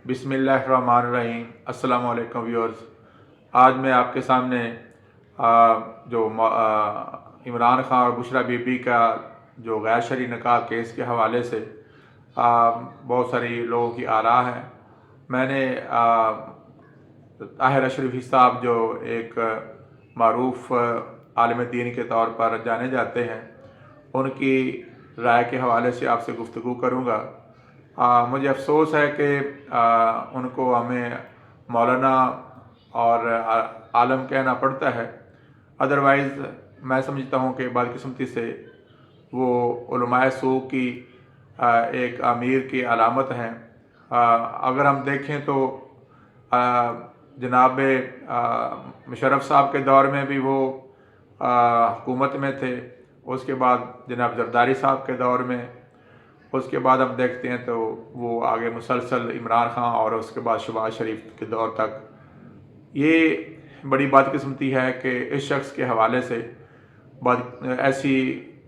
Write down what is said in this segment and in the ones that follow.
बिस्मिल्लाहिर्रहमानिर्रहीम। अस्सलाम वालेकुम व्यूअर्स। आज मैं आपके सामने इमरान खान और बुशरा बीबी का जो गैर शरई निकाह केस के हवाले से बहुत सारी लोगों की आरा है। मैंने ताहिर अशरफी साहब जो एक मारूफ आलिम दीन के तौर पर जाने जाते हैं, उनकी राय के हवाले से आपसे गुफ्तगू करूँगा। मुझे अफसोस है कि उनको हमें मौलाना और आलम कहना पड़ता है। अदरवाइज़ मैं समझता हूँ कि बदकिस्मती से वो उलमाए सू की एक अमीर की अलामत हैं। अगर हम देखें तो जनाब मुशर्रफ साहब के दौर में भी वो हुकूमत में थे, उसके बाद जनाब जरदारी साहब के दौर में, उसके बाद हम देखते हैं तो वो आगे मुसलसल इमरान खान और उसके बाद शहबाज शरीफ के दौर तक। ये बड़ी बदकिस्मती है कि इस शख्स के हवाले से ऐसी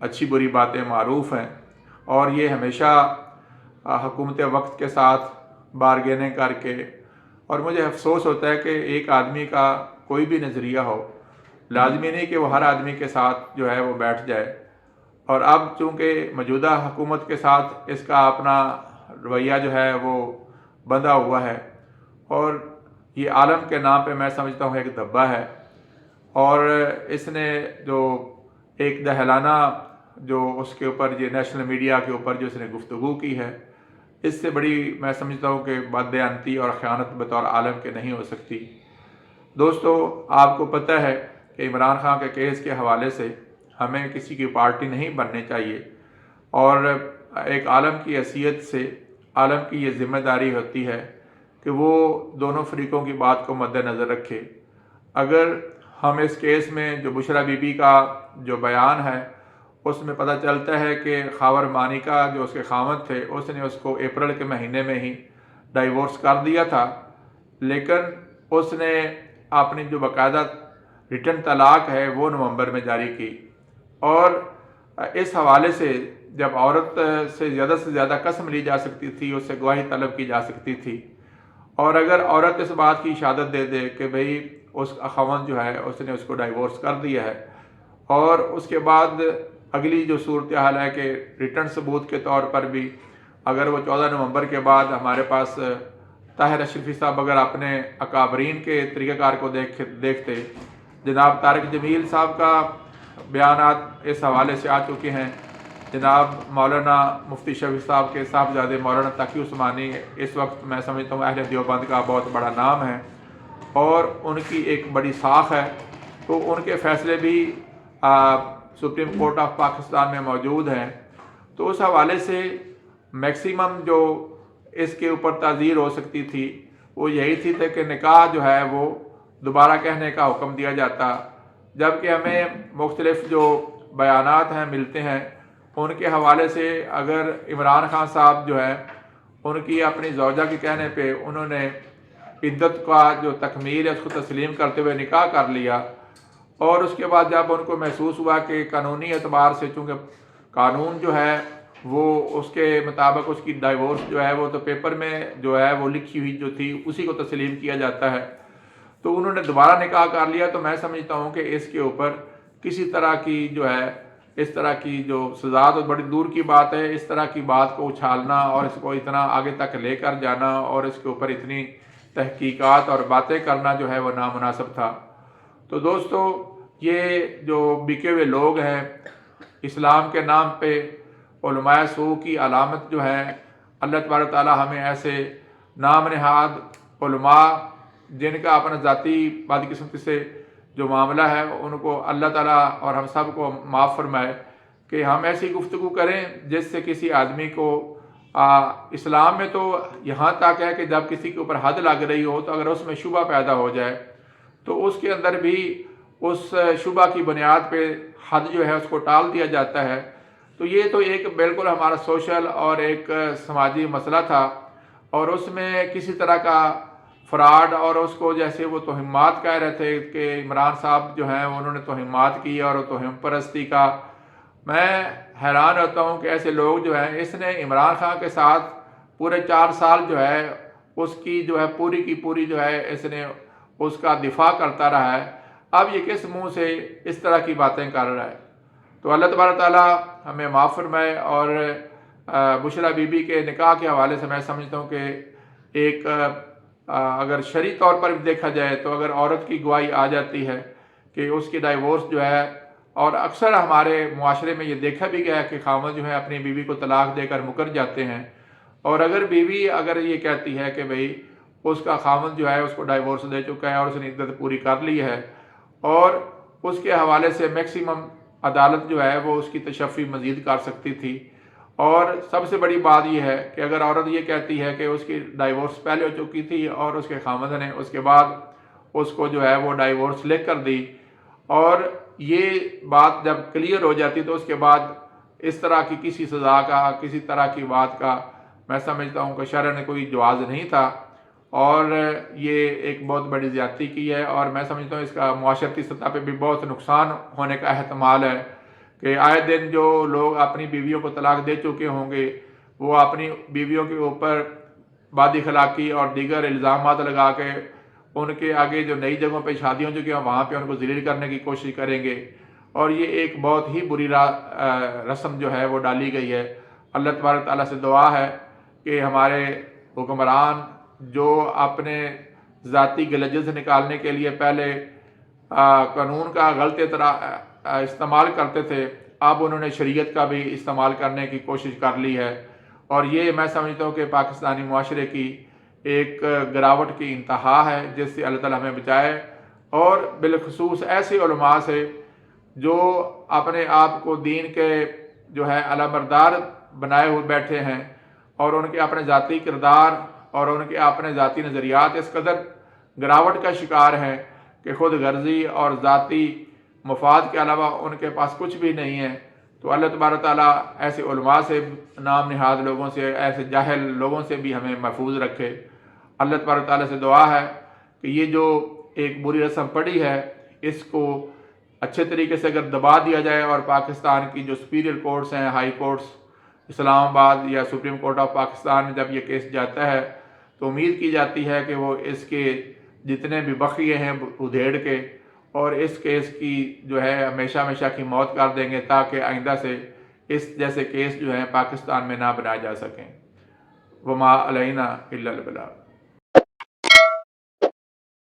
अच्छी बुरी बातें मारूफ हैं और ये हमेशा हुकूमत वक्त के साथ बारगेनिंग करके, और मुझे अफसोस होता है कि एक आदमी का कोई भी नज़रिया हो, लाजमी नहीं कि वो हर आदमी के साथ जो है वो बैठ जाए। और अब चूँकि मौजूदा हुकूमत के साथ इसका अपना रवैया जो है वो बंधा हुआ है, और ये आलम के नाम पे मैं समझता हूँ एक धब्बा है। और इसने जो एक दहलाना जो उसके ऊपर ये नेशनल मीडिया के ऊपर जो इसने गुफ्तगू की है, इससे बड़ी मैं समझता हूँ कि बददयानती और ख़यानत बतौर आलम के नहीं हो सकती। दोस्तों, आपको पता है कि इमरान खान के केस के हवाले से हमें किसी की पार्टी नहीं बननी चाहिए, और एक आलम की हैसियत से आलम की ये ज़िम्मेदारी होती है कि वो दोनों फरीकों की बात को मद्देनज़र रखे। अगर हम इस केस में जो बुशरा बीबी का जो बयान है उसमें पता चलता है कि खावर मानिका जो उसके खामद थे, उसने उसको अप्रैल के महीने में ही डाइवोर्स कर दिया था, लेकिन उसने अपनी जो बाकायदा रिटर्न तलाक है वो नवंबर में जारी की। और इस हवाले से जब औरत से ज़्यादा कसम ली जा सकती थी, उससे गवाही तलब की जा सकती थी, और अगर औरत इस बात की शहादत दे दे कि भाई उस खावंद जो है उसने उसको डाइवोर्स कर दिया है, और उसके बाद अगली जो सूरत हाल है कि रिटर्न सबूत के तौर पर भी अगर वो 14 नवंबर के बाद हमारे पास ताहिर अशरफी साहब अगर अपने अकाबरीन के तरीक़ाकार को देखते, जनाब तारिक जमील साहब का बयानात इस हवाले से आ चुके हैं, जनाब मौलाना मुफ्ती शफी साहब के साहबजादे मौलाना तकी उस्मानी इस वक्त मैं समझता हूँ अहले देवबंद का बहुत बड़ा नाम है और उनकी एक बड़ी साख है, तो उनके फ़ैसले भी सुप्रीम कोर्ट ऑफ पाकिस्तान में मौजूद हैं। तो उस हवाले से मैक्सिमम जो इसके ऊपर ताज़ीर हो सकती थी वो यही थी कि निकाह जो है वो दोबारा कहने का हुक्म दिया जाता, जबकि हमें मुख्तलिफ जो बयानात हैं मिलते हैं उनके हवाले से अगर इमरान खान साहब जो है उनकी अपनी ज़ौजा के कहने पे उन्होंने इद्दत का जो तकमील है उसको तस्लीम करते हुए निकाह कर लिया, और उसके बाद जब उनको महसूस हुआ कि कानूनी एतबार से चूँकि कानून जो है वो उसके मुताबिक उसकी डाइवोर्स जो है वो तो पेपर में जो है वो लिखी हुई जो थी उसी को तस्लीम किया जाता है, तो उन्होंने दोबारा निकाह कर लिया। तो मैं समझता हूँ कि इसके ऊपर किसी तरह की जो है इस तरह की जो सज़ा तो बड़ी दूर की बात है, इस तरह की बात को उछालना और इसको इतना आगे तक लेकर जाना और इसके ऊपर इतनी तहकीकात और बातें करना जो है वो नामुनासिब था। तो दोस्तों, ये जो बिके हुए लोग हैं इस्लाम के नाम पे उलमाए सू की अलामत जो है, अल्लाह तबारक ताला हमें ऐसे नाम नहाद उलमा जिनका अपना ज़ाती बदकिस्मती से जो मामला है उनको अल्लाह ताला और हम सब को माफ़ फरमाए कि हम ऐसी गुफ्तगू करें जिससे किसी आदमी को इस्लाम में तो यहाँ तक है कि जब किसी के ऊपर हद लग रही हो तो अगर उसमें शुबा पैदा हो जाए तो उसके अंदर भी उस शुबा की बुनियाद पे हद जो है उसको टाल दिया जाता है। तो ये तो एक बिल्कुल हमारा सोशल और एक समाजी मसला था, और उसमें किसी तरह का फ्रॉड और उसको जैसे वो तोहिमात कह रहे थे कि इमरान साहब जो हैं उन्होंने तोहिमात की और तोहिम परस्ती का, मैं हैरान होता हूँ कि ऐसे लोग जो हैं, इसने इमरान खान के साथ पूरे 4 साल जो है اس کی جو ہے پوری کی پوری جو ہے اس نے اس کا دفاع کرتا رہا ہے، اب یہ کس منہ سے اس طرح کی باتیں کر رہا ہے؟ تو اللہ تبارک تعالیٰ ہمیں معاف فرمائے۔ اور بشریٰ بی بی کے نکاح کے حوالے سے میں سمجھتا ہوں کہ ایک اگر شرعی طور پر بھی دیکھا جائے تو اگر عورت کی گواہی آ جاتی ہے کہ اس کی ڈائیورس جو ہے، اور اکثر ہمارے معاشرے میں یہ دیکھا بھی گیا ہے کہ خاوند جو ہے اپنی بیوی کو طلاق دے کر مکر جاتے ہیں، اور اگر بیوی اگر یہ کہتی ہے کہ بھئی اس کا خاوند جو ہے اس کو ڈائیورس دے چکا ہے اور اس نے عدت پوری کر لی ہے، اور اس کے حوالے سے میکسیمم عدالت جو ہے وہ اس کی تشفی مزید کر سکتی تھی۔ اور سب سے بڑی بات یہ ہے کہ اگر عورت یہ کہتی ہے کہ اس کی ڈائیورس پہلے ہو چکی تھی اور اس کے خاوند نے اس کے بعد اس کو جو ہے وہ ڈائیورس لکھ کر دی، اور یہ بات جب کلیئر ہو جاتی تو اس کے بعد اس طرح کی کسی سزا کا، کسی طرح کی بات کا میں سمجھتا ہوں کہ شرع نے کوئی جواز نہیں تھا، اور یہ ایک بہت بڑی زیادتی کی ہے، اور میں سمجھتا ہوں اس کا معاشرتی سطح پہ بھی بہت نقصان ہونے کا احتمال ہے کہ آئے دن جو لوگ اپنی بیویوں کو طلاق دے چکے ہوں گے وہ اپنی بیویوں کے اوپر باد اخلاقی اور دیگر الزامات لگا کے ان کے آگے جو نئی جگہوں پہ شادی ہو چکی ہیں وہاں پہ ان کو ذلیل کرنے کی کوشش کریں گے، اور یہ ایک بہت ہی بری رسم جو ہے وہ ڈالی گئی ہے۔ اللہ تبارک تعالیٰ سے دعا ہے کہ ہمارے حکمران جو اپنے ذاتی گلجز نکالنے کے لیے پہلے قانون کا غلط استعمال کرتے تھے، اب انہوں نے شریعت کا بھی استعمال کرنے کی کوشش کر لی ہے، اور یہ میں سمجھتا ہوں کہ پاکستانی معاشرے کی ایک گراوٹ کی انتہا ہے جس سے اللہ تعالیٰ ہمیں بچائے، اور بالخصوص ایسے علماء سے جو اپنے آپ کو دین کے جو ہے علمبردار بنائے ہوئے بیٹھے ہیں، اور ان کے اپنے ذاتی کردار اور ان کے اپنے ذاتی نظریات اس قدر گراوٹ کا شکار ہیں کہ خود غرضی اور ذاتی مفاد کے علاوہ ان کے پاس کچھ بھی نہیں ہے۔ تو اللہ تبارک تعالیٰ ایسے علماء سے، نام نہاد لوگوں سے، ایسے جاہل لوگوں سے بھی ہمیں محفوظ رکھے۔ اللہ تبارک تعالیٰ سے دعا ہے کہ یہ جو ایک بری رسم پڑی ہے اس کو اچھے طریقے سے اگر دبا دیا جائے، اور پاکستان کی جو سپیریئر کورٹس ہیں، ہائی کورٹس اسلام آباد یا سپریم کورٹ آف پاکستان میں جب یہ کیس جاتا ہے تو امید کی جاتی ہے کہ وہ اس کے جتنے بھی بقیے ہیں ادھیڑ کے اور اس کیس کی جو ہے ہمیشہ ہمیشہ کی موت کر دیں گے، تاکہ آئندہ سے اس جیسے کیس جو ہیں پاکستان میں نہ بنائے جا سکیں۔ وما علینا الا البلاغ۔